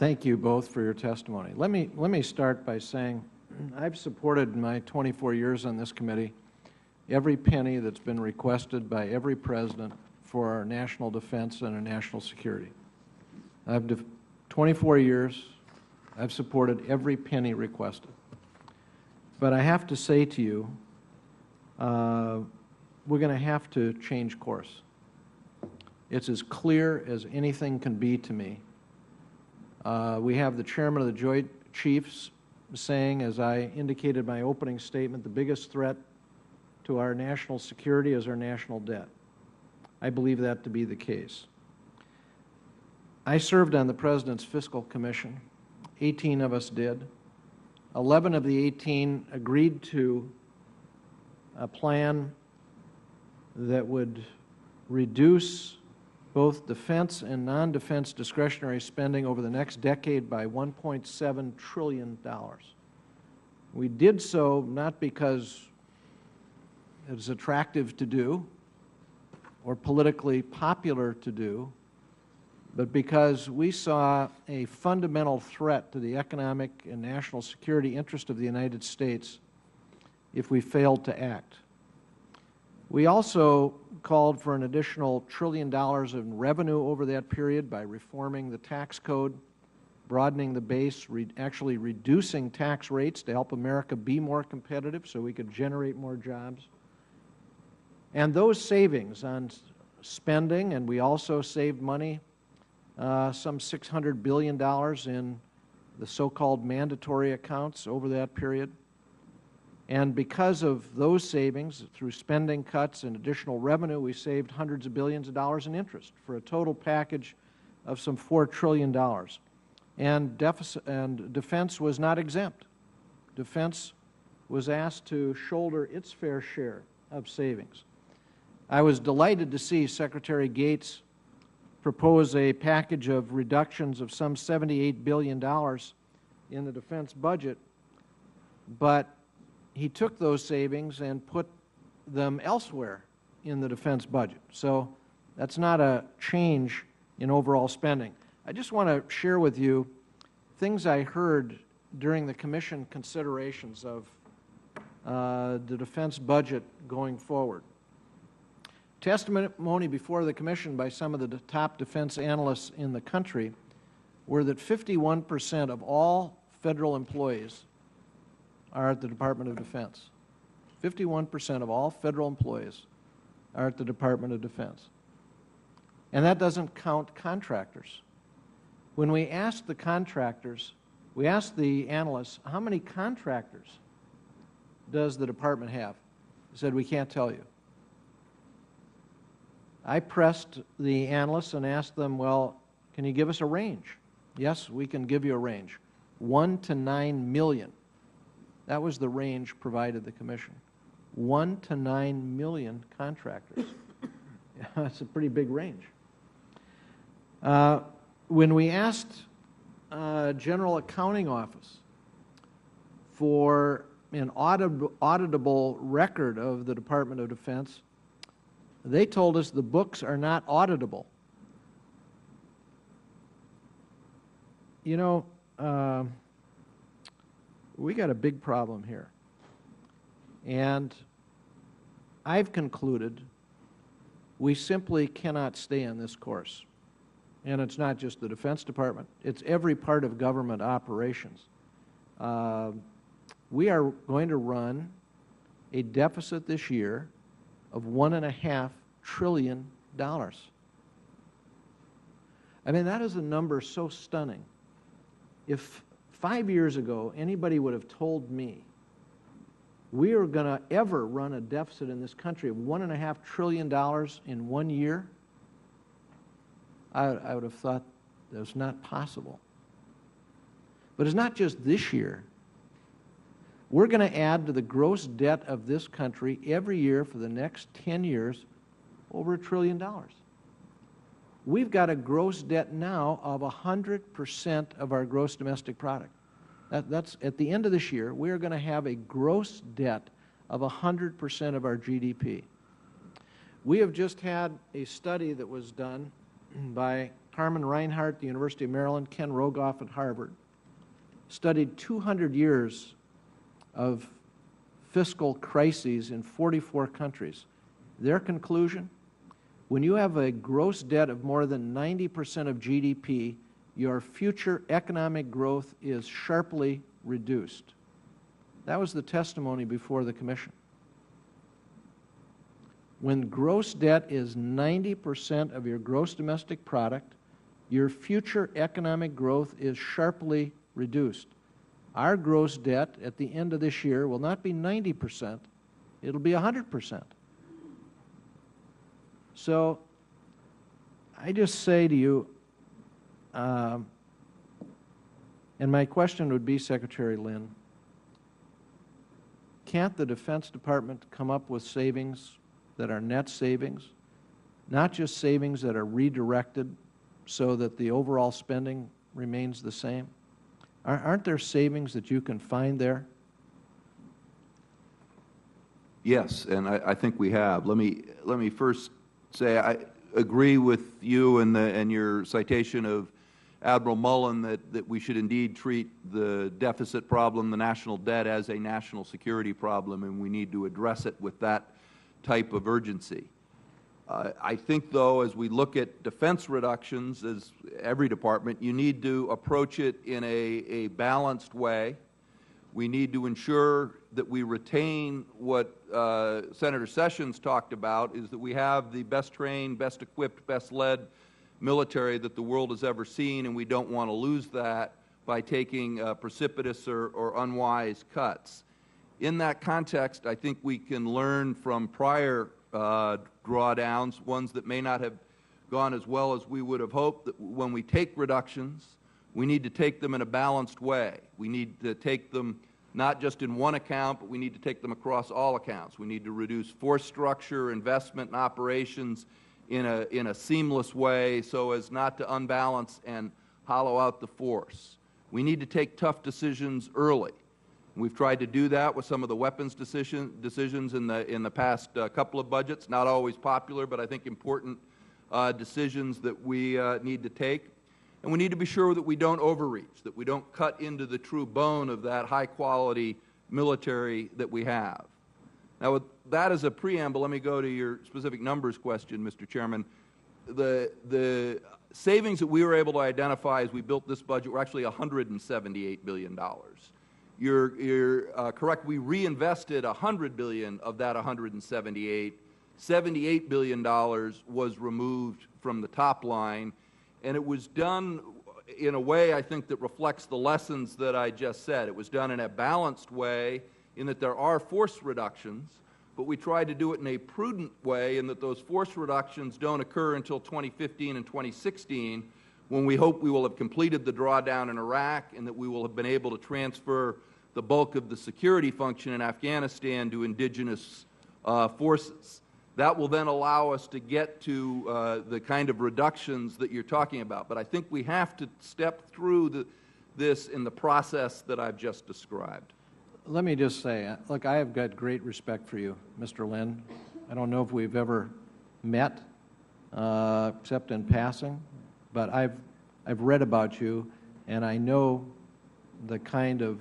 Thank you both for your testimony. Let me start by saying I've supported in my 24 years on this committee every penny that's been requested by every president for our national defense and our national security. 24 years, I've supported every penny requested. But I have to say to you, we're going to have to change course. It's as clear as anything can be to me. We have the Chairman of the Joint Chiefs saying, as I indicated in my opening statement, the biggest threat to our national security is our national debt. I believe that to be the case. I served on the President's Fiscal Commission. 18 of us did. 11 of the 18 agreed to a plan that would reduce both defense and non-defense discretionary spending over the next decade by $1.7 trillion. We did so not because it was attractive to do or politically popular to do, but because we saw a fundamental threat to the economic and national security interest of the United States if we failed to act. We also called for an additional $1 trillion in revenue over that period by reforming the tax code, broadening the base, actually reducing tax rates to help America be more competitive so we could generate more jobs. And those savings on spending, and we also saved money, some $600 billion in the so-called mandatory accounts over that period. And because of those savings, through spending cuts and additional revenue, we saved hundreds of billions of dollars in interest for a total package of some $4 trillion. And defense was not exempt. Defense was asked to shoulder its fair share of savings. I was delighted to see Secretary Gates propose a package of reductions of some $78 billion in the defense budget, but he took those savings and put them elsewhere in the defense budget. So that's not a change in overall spending. I just want to share with you things I heard during the Commission considerations of the defense budget going forward. Testimony before the Commission by some of the top defense analysts in the country were that 51% of all Federal employees are at the Department of Defense. 51% of all Federal employees are at the Department of Defense. And that doesn't count contractors. When we asked the contractors, we asked the analysts, how many contractors does the Department have? They said, we can't tell you. I pressed the analysts and asked them, well, can you give us a range? Yes, we can give you a range. 1 to 9 million. That was the range provided the Commission. 1 to 9 million contractors. That's a pretty big range. When we asked General Accounting Office for an auditable record of the Department of Defense, they told us the books are not auditable. You know, we got a big problem here. And I've concluded we simply cannot stay on this course. And it's not just the Defense Department. It's every part of government operations. We are going to run a deficit this year of $1.5 trillion. I mean, that is a number so stunning. If 5 years ago anybody would have told me we are going to ever run a deficit in this country of $1.5 trillion in 1 year, I would have thought that was not possible. But it's not just this year. We're going to add to the gross debt of this country every year for the next 10 years over $1 trillion. We've got a gross debt now of 100% of our gross domestic product. That's at the end of this year, we are going to have a gross debt of 100% of our GDP. We have just had a study that was done by Carmen Reinhart at the University of Maryland, Ken Rogoff at Harvard, studied 200 years of fiscal crises in 44 countries. Their conclusion, when you have a gross debt of more than 90% of GDP, your future economic growth is sharply reduced. That was the testimony before the Commission. When gross debt is 90% of your gross domestic product, your future economic growth is sharply reduced. Our gross debt at the end of this year will not be 90%, it'll be 100%. So I just say to you, and my question would be, Secretary Lynn, can't the Defense Department come up with savings that are net savings, not just savings that are redirected so that the overall spending remains the same? Aren't there savings that you can find there? Yes, and I think we have. Let me first say I agree with you and your citation of Admiral Mullen that we should indeed treat the deficit problem, the national debt, as a national security problem, and we need to address it with that type of urgency. I think, though, as we look at defense reductions, as every department, you need to approach it in a balanced way. We need to ensure that we retain what Senator Sessions talked about, is that we have the best trained, best equipped, best led military that the world has ever seen, and we don't want to lose that by taking precipitous or unwise cuts. In that context, I think we can learn from prior drawdowns, ones that may not have gone as well as we would have hoped, that when we take reductions, we need to take them in a balanced way. We need to take them not just in one account, but we need to take them across all accounts. We need to reduce force structure, investment, and operations in a seamless way so as not to unbalance and hollow out the force. We need to take tough decisions early. We've tried to do that with some of the weapons decisions in the past couple of budgets. Not always popular, but I think important decisions that we need to take. And we need to be sure that we don't overreach, that we don't cut into the true bone of that high-quality military that we have. Now, with that as a preamble, let me go to your specific numbers question, Mr. Chairman. The savings that we were able to identify as we built this budget were actually $178 billion. You're correct. We reinvested $100 billion of that 178. $78 billion was removed from the top line, and it was done in a way, I think, that reflects the lessons that I just said. It was done in a balanced way in that there are force reductions, but we tried to do it in a prudent way in that those force reductions don't occur until 2015 and 2016, when we hope we will have completed the drawdown in Iraq and that we will have been able to transfer the bulk of the security function in Afghanistan to indigenous forces. That will then allow us to get to the kind of reductions that you're talking about. But I think we have to step through this in the process that I've just described. Let me just say, look, I have got great respect for you, Mr. Lynn. I don't know if we've ever met, except in passing, but I've read about you, and I know the kind of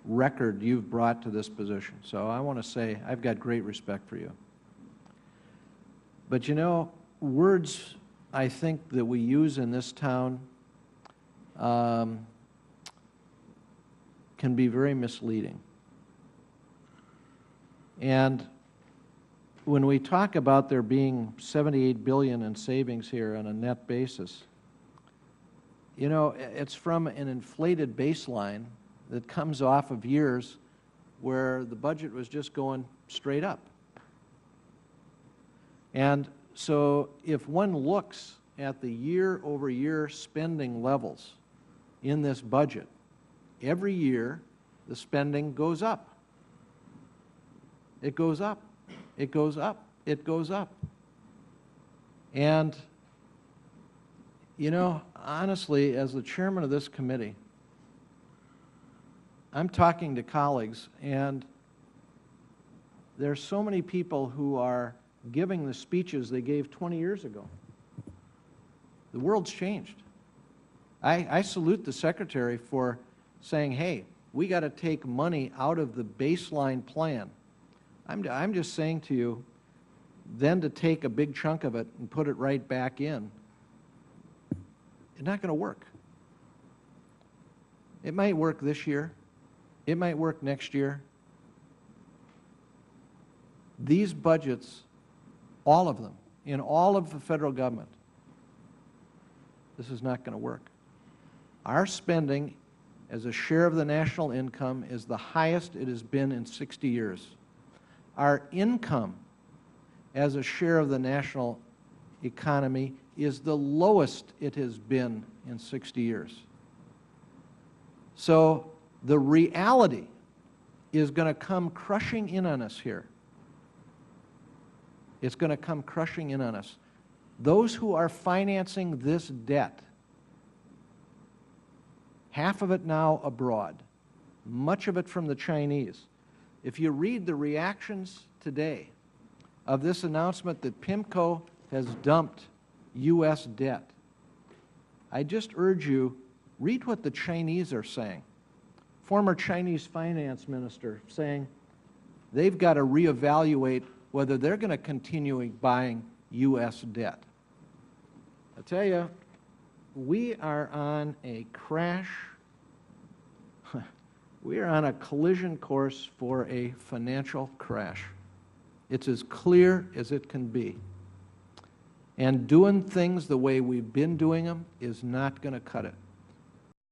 record you've brought to this position. So I want to say I've got great respect for you. But you know, words I think that we use in this town can be very misleading. And when we talk about there being $78 billion in savings here on a net basis, you know, it's from an inflated baseline that comes off of years where the budget was just going straight up. And so if one looks at the year-over-year spending levels in this budget, every year the spending goes up. It goes up. It goes up. It goes up. And, you know, honestly, as the chairman of this committee, I'm talking to colleagues, and there are so many people who are giving the speeches they gave 20 years ago. The world's changed. I salute the Secretary for saying, hey, we got to take money out of the baseline plan. I'm just saying to you, then to take a big chunk of it and put it right back in, it's not going to work. It might work this year. It might work next year. These budgets, all of them, in all of the federal government, this is not going to work. Our spending as a share of the national income is the highest it has been in 60 years. Our income as a share of the national economy is the lowest it has been in 60 years. So the reality is going to come crushing in on us here. It's going to come crushing in on us. Those who are financing this debt, half of it now abroad, much of it from the Chinese. If you read the reactions today of this announcement that PIMCO has dumped U.S. debt, I just urge you, read what the Chinese are saying. Former Chinese finance minister saying they've got to reevaluate whether they're going to continue buying U.S. debt. I tell you, we are on a crash, we are on a collision course for a financial crash. It's as clear as it can be. And doing things the way we've been doing them is not going to cut it.